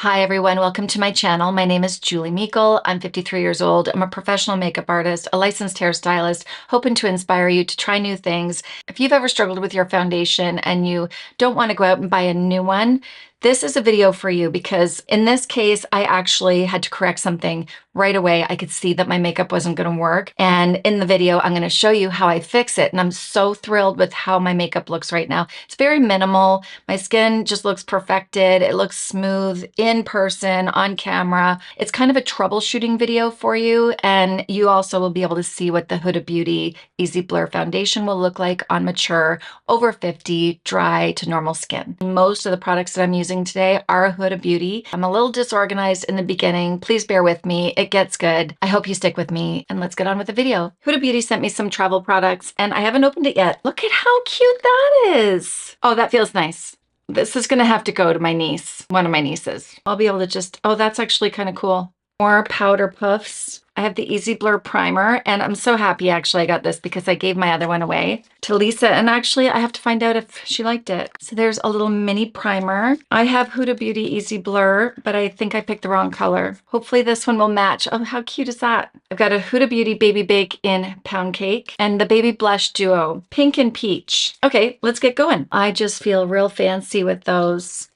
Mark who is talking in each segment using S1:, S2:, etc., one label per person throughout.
S1: Hi everyone, welcome to my channel. My name is Julie Meikle. I'm 53 years old. I'm a professional makeup artist, a licensed hairstylist, hoping to inspire you to try new things. If you've ever struggled with your foundation and you don't want to go out and buy a new one, this is a video for you because in this case, I actually had to correct something right away. I could see that my makeup wasn't going to work. And in the video, I'm going to show you how I fix it. And I'm so thrilled with how my makeup looks right now. It's very minimal. My skin just looks perfected. It looks smooth in person, on camera. It's kind of a troubleshooting video for you. And you also will be able to see what the Huda Beauty Easy Blur Foundation will look like on mature, over 50, dry to normal skin. Most of the products that I'm using today are Huda Beauty. I'm a little disorganized in the beginning. Please bear with me. It gets good. I hope you stick with me and let's get on with the video. Huda Beauty sent me some travel products and I haven't opened it yet. Look at how cute that is. Oh, that feels nice. This is gonna have to go to my niece, one of my nieces. I'll be able to just, oh, that's actually kind of cool. More powder puffs. I have the Easy Blur Primer, and I'm so happy actually I got this because I gave my other one away to Lisa, and actually I have to find out if she liked it. So there's a little mini primer. I have Huda Beauty Easy Blur, but I think I picked the wrong color. Hopefully this one will match. Oh, how cute is that? I've got a Huda Beauty Baby Bake in Pound Cake and the Baby Blush Duo, pink and peach. Okay, let's get going. I just feel real fancy with those.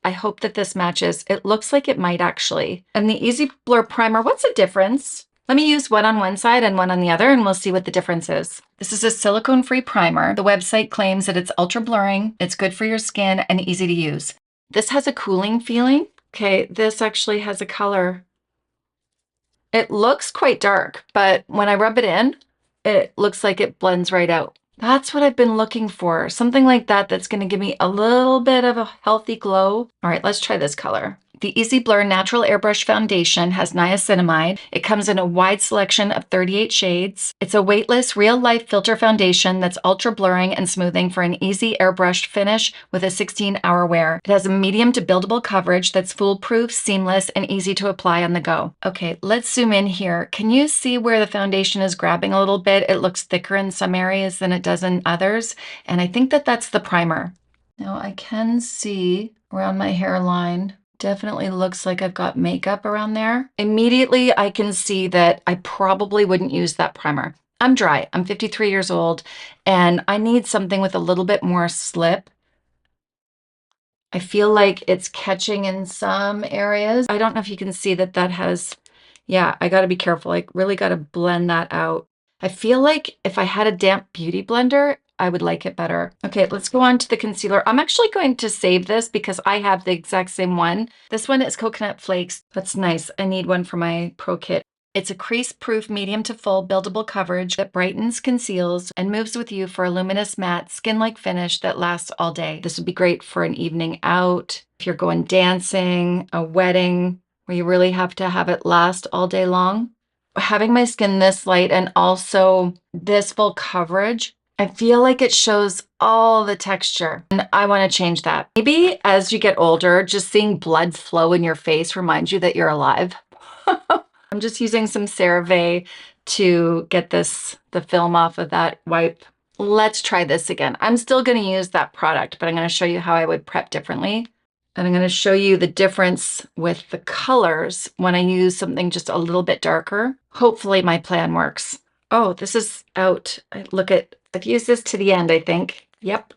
S1: I hope that this matches. It looks like it might actually. And the Easy Blur Primer, what's the difference? Let me use one on one side and one on the other and we'll see what the difference is. This is a silicone-free primer. The website claims that it's ultra blurring, it's good for your skin and easy to use. This has a cooling feeling. Okay, this actually has a color. It looks quite dark, but when I rub it in, it looks like it blends right out. That's what I've been looking for. Something like that that's going to give me a little bit of a healthy glow. All right, let's try this color. The Easy Blur Natural Airbrush Foundation has niacinamide. It comes in a wide selection of 38 shades. It's a weightless, real-life filter foundation that's ultra blurring and smoothing for an easy airbrushed finish with a 16-hour wear. It has a medium to buildable coverage that's foolproof, seamless, and easy to apply on the go. Okay, let's zoom in here. Can you see where the foundation is grabbing a little bit? It looks thicker in some areas than it does in others, and I think that that's the primer. Now I can see around my hairline. Definitely looks like I've got makeup around there. Immediately, I can see that I probably wouldn't use that primer. I'm dry. I'm 53 years old, and I need something with a little bit more slip. I feel like it's catching in some areas. I don't know if you can see that that has, yeah, I got to be careful. I really got to blend that out. I feel like if I had a damp beauty blender, I would like it better. Okay, let's go on to the concealer. I'm actually going to save this because I have the exact same one. This one is Coconut Flakes. That's nice. I need one for my pro kit. It's a crease-proof medium to full buildable coverage that brightens, conceals, and moves with you for a luminous matte skin-like finish that lasts all day. This would be great for an evening out, if you're going dancing, a wedding, where you really have to have it last all day long. Having my skin this light and also this full coverage, I feel like it shows all the texture and I want to change that. Maybe as you get older, just seeing blood flow in your face reminds you that you're alive. I'm just using some CeraVe to get the film off of that wipe. Let's try this again. I'm still going to use that product, but I'm going to show you how I would prep differently. And I'm going to show you the difference with the colors when I use something just a little bit darker. Hopefully my plan works. Oh, this is out. Look at, I've used this to the end, I think. Yep.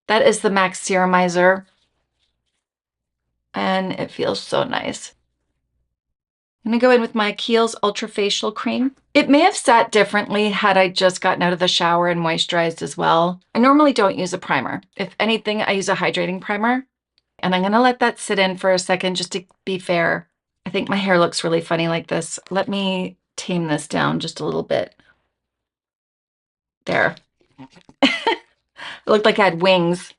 S1: That is the MAC Serumizer. And it feels so nice. I'm gonna go in with my Kiehl's Ultra Facial Cream. It may have sat differently had I just gotten out of the shower and moisturized as well. I normally don't use a primer. If anything, I use a hydrating primer. And I'm gonna let that sit in for a second just to be fair. I think my hair looks really funny like this. Let me tame this down just a little bit. There. It looked like I had wings.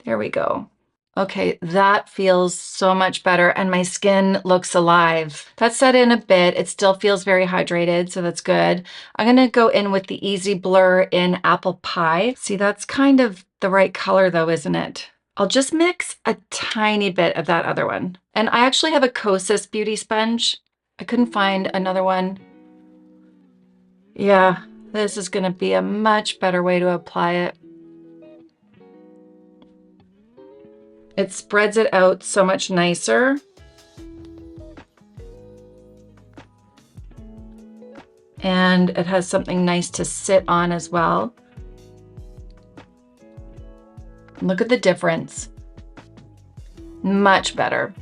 S1: There we go. Okay, that feels so much better and my skin looks alive. That set in a bit. It still feels very hydrated, so that's good. I'm gonna go in with the Easy Blur in Apple Pie. See, that's kind of the right color though, isn't it? I'll just mix a tiny bit of that other one. And I actually have a Kosas beauty sponge. I couldn't find another one. Yeah, this is gonna be a much better way to apply it. It spreads it out so much nicer. And it has something nice to sit on as well. Look at the difference. Much better.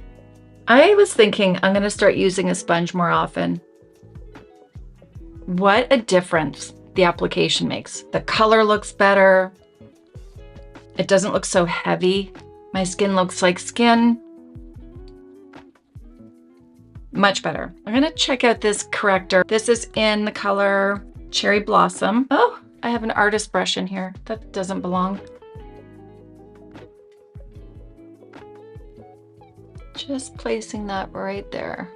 S1: I was thinking I'm going to start using a sponge more often. What a difference the application makes. The color looks better. It doesn't look so heavy. My skin looks like skin. Much better. I'm gonna check out this corrector. This is in the color Cherry Blossom. Oh, I have an artist brush in here. That doesn't belong. Just placing that right there.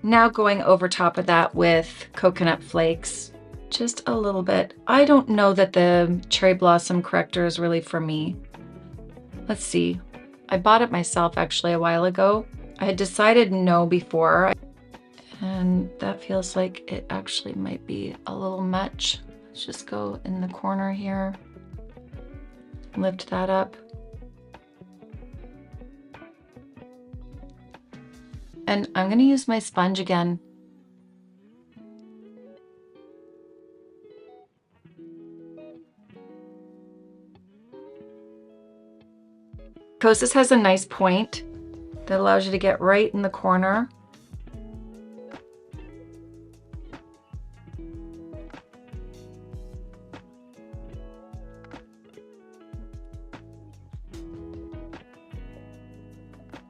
S1: Now going over top of that with coconut flakes, just a little bit. I don't know that the Cherry Blossom corrector is really for me. Let's see. I bought it myself actually a while ago. I had decided no before, and that feels like it actually might be a little much. Let's just go in the corner here, lift that up. And I'm gonna use my sponge again. Kosas has a nice point that allows you to get right in the corner.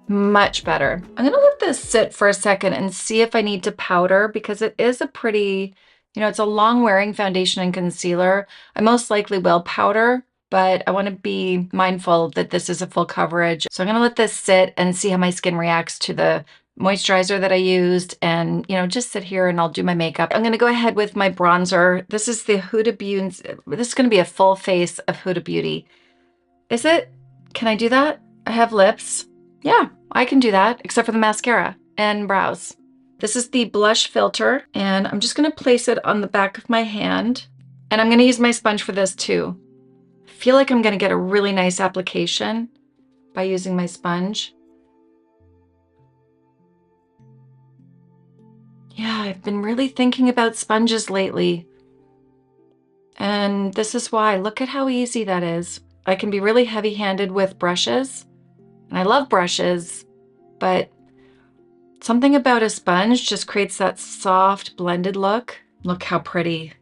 S1: Much better. I'm gonna let this sit for a second and see if I need to powder, because it is a pretty, it's a long wearing foundation and concealer. I most likely will powder, but I wanna be mindful that this is a full coverage. So I'm gonna let this sit and see how my skin reacts to the moisturizer that I used, and just sit here and I'll do my makeup. I'm gonna go ahead with my bronzer. This is the Huda Beauty. This is gonna be a full face of Huda Beauty. Is it? Can I do that? I have lips. Yeah, I can do that, except for the mascara and brows. This is the blush filter, and I'm just gonna place it on the back of my hand. And I'm gonna use my sponge for this too. I feel like I'm gonna get a really nice application by using my sponge. Yeah, I've been really thinking about sponges lately. And this is why. Look at how easy that is. I can be really heavy-handed with brushes. And I love brushes, but something about a sponge just creates that soft, blended look. Look how pretty.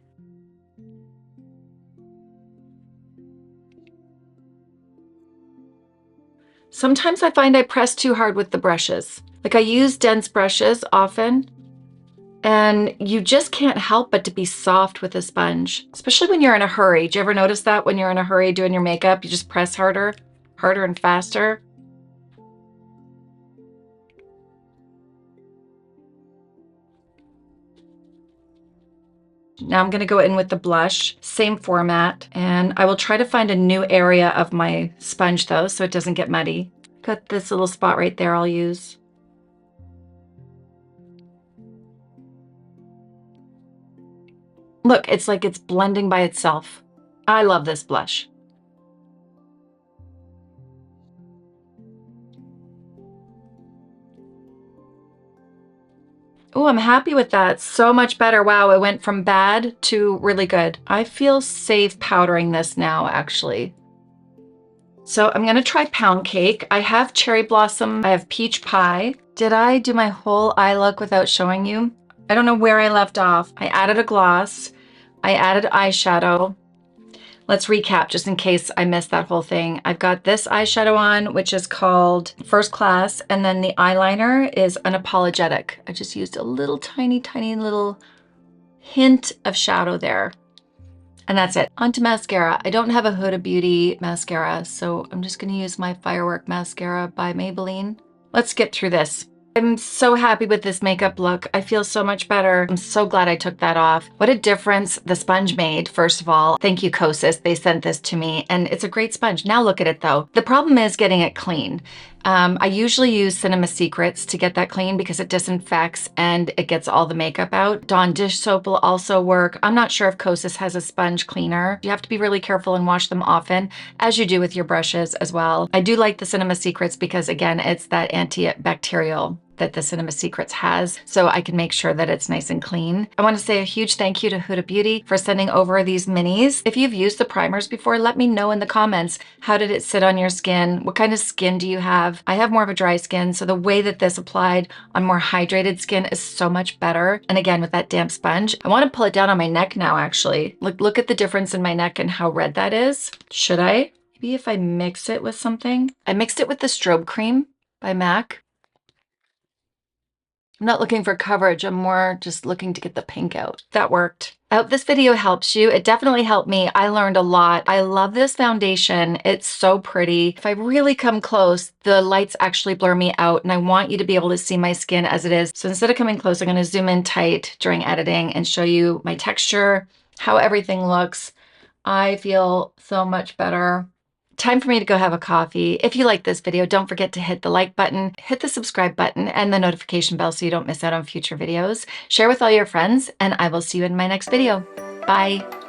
S1: Sometimes I find I press too hard with the brushes. Like, I use dense brushes often, and you just can't help but to be soft with a sponge, especially when you're in a hurry. Do you ever notice that when you're in a hurry doing your makeup, you just press harder and faster? Now I'm gonna go in with the blush, same format, and I will try to find a new area of my sponge though, so it doesn't get muddy. Got this little spot right there I'll use. Look, it's like it's blending by itself. I love this blush. Oh, I'm happy with that. So much better. Wow, it went from bad to really good. I feel safe powdering this now, actually. So I'm gonna try Pound Cake. I have Cherry Blossom, I have Peach Pie. Did I do my whole eye look without showing you? I don't know where I left off. I added a gloss, I added eyeshadow. Let's recap just in case I missed that whole thing. I've got this eyeshadow on, which is called First Class, and then the eyeliner is Unapologetic. I just used a little tiny little hint of shadow there. And that's it. Onto mascara. I don't have a Huda Beauty mascara, so I'm just gonna use my Firework mascara by Maybelline. Let's get through this. I'm so happy with this makeup look. I feel so much better. I'm so glad I took that off. What a difference the sponge made, first of all. Thank you, Kosas. They sent this to me, and it's a great sponge. Now look at it though. The problem is getting it clean. I usually use Cinema Secrets to get that clean because it disinfects and it gets all the makeup out. Dawn dish soap will also work. I'm not sure if Kosas has a sponge cleaner. You have to be really careful and wash them often, as you do with your brushes as well. I do like the Cinema Secrets because, again, it's that antibacterial that the Cinema Secrets has, so I can make sure that it's nice and clean. I want to say a huge thank you to Huda Beauty for sending over these minis. If you've used the primers before, let me know in the comments. How did it sit on your skin? What kind of skin do you have? I have more of a dry skin, so the way that this applied on more hydrated skin is so much better. And again, with that damp sponge, I want to pull it down on my neck now, actually. Look at the difference in my neck and how red that is. Should I? Maybe if I mix it with something? I mixed it with the Strobe Cream by MAC. I'm not looking for coverage, I'm more just looking to get the pink out. That worked. I hope this video helps you. It definitely helped me. I learned a lot. I love this foundation. It's so pretty. If I really come close, the lights actually blur me out, and I want you to be able to see my skin as it is. So instead of coming close, I'm gonna zoom in tight during editing and show you my texture, how everything looks. I feel so much better. Time for me to go have a coffee. If you like this video, don't forget to hit the like button, hit the subscribe button, and the notification bell so you don't miss out on future videos. Share with all your friends, and I will see you in my next video. Bye.